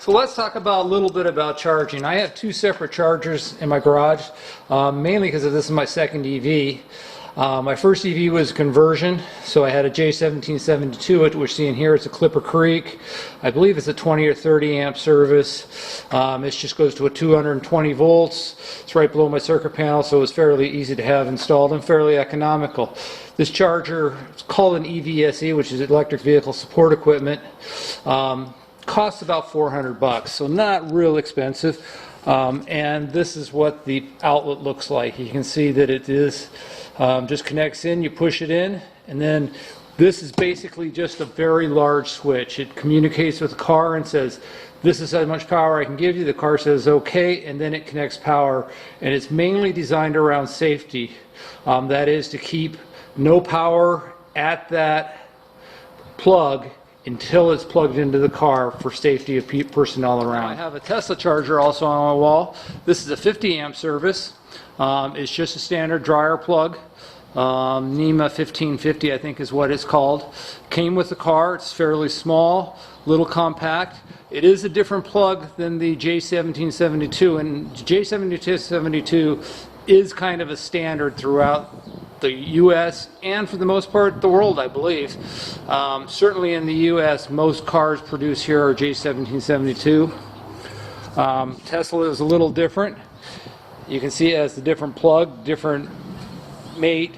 So let's talk about a little bit about charging. I have two separate chargers in my garage, mainly because this is my second EV. My first EV was conversion, so I had a J1772, which we're seeing here. It's a Clipper Creek. I believe it's a 20 or 30 amp service. It just goes to a 220 volts. It's right below my circuit panel, so it's fairly easy to have installed and fairly economical. This charger, it's called an EVSE, which is electric vehicle support equipment. Costs about $400, so not real expensive. And this is what the outlet looks like. You can see that it is just connects in, you push it in, and then this is basically just a very large switch. It communicates with the car and says, this is how much power I can give you. The car says okay, and then it connects power. And it's mainly designed around safety. That is to keep no power at that plug until it's plugged into the car for safety of personnel around. I have a Tesla charger also on my wall. This is a 50 amp service. It's just a standard dryer plug. NEMA 1550 I think is what it's called. Came with the car. It's fairly small, little compact. It is a different plug than the J1772, and J1772 is kind of a standard throughout the US and for the most part the world, I believe. Certainly in the US, most cars produced here are J1772. Tesla is a little different. You can see it has a different plug, different mate,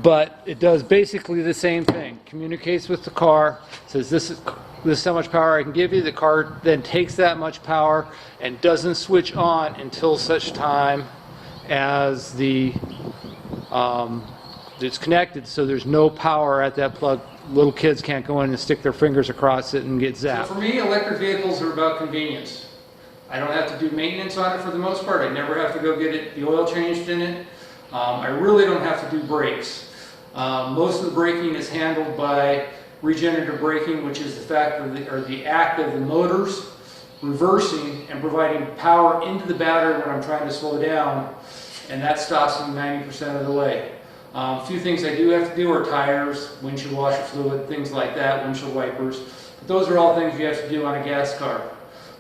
but it does basically the same thing. Communicates with the car, says this is how much power I can give you. The car then takes that much power and doesn't switch on until such time as it's connected, so there's no power at that plug. Little kids can't go in and stick their fingers across it and get zapped. So for me, electric vehicles are about convenience. I don't have to do maintenance on it for the most part. I never have to go get the oil changed in it. I really don't have to do brakes. Most of the braking is handled by regenerative braking, which is the fact of the act of the motors reversing and providing power into the battery when I'm trying to slow down, and that stops me 90% of the way. A few things I do have to do are tires, windshield washer fluid, things like that, windshield wipers. But those are all things you have to do on a gas car.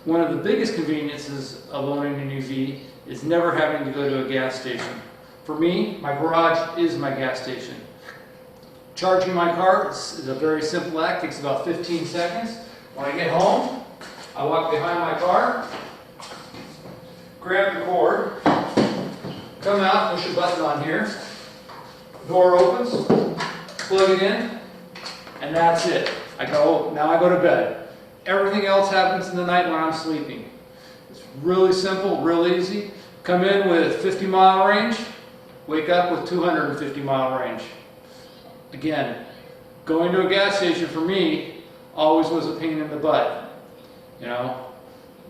One of the biggest conveniences of owning an EV is never having to go to a gas station. For me, my garage is my gas station. Charging my car is a very simple act, takes about 15 seconds. When I get home, I walk behind my car, grab the cord, come out, push a button on here, door opens, plug it in, and that's it. Now I go to bed. Everything else happens in the night when I'm sleeping. It's really simple, real easy. Come in with 50-mile range, wake up with 250-mile range. Again, going to a gas station for me always was a pain in the butt. You know,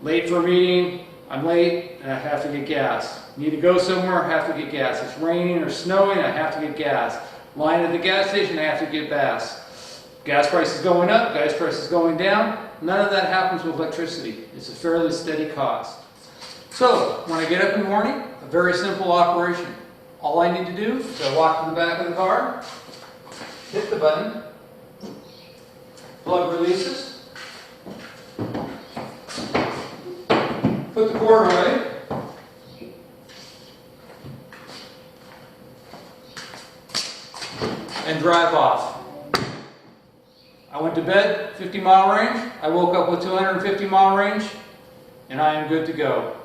late for a meeting, I'm late and I have to get gas. Need to go somewhere, I have to get gas. It's raining or snowing, I have to get gas. Line at the gas station, I have to get gas. Gas prices going up, gas prices going down. None of that happens with electricity. It's a fairly steady cost. So, when I get up in the morning, a very simple operation. All I need to do is I walk to the back of the car, hit the button, plug releases, put the cord away, and drive off. I went to bed, 50-mile range. I woke up with 250-mile range, and I am good to go.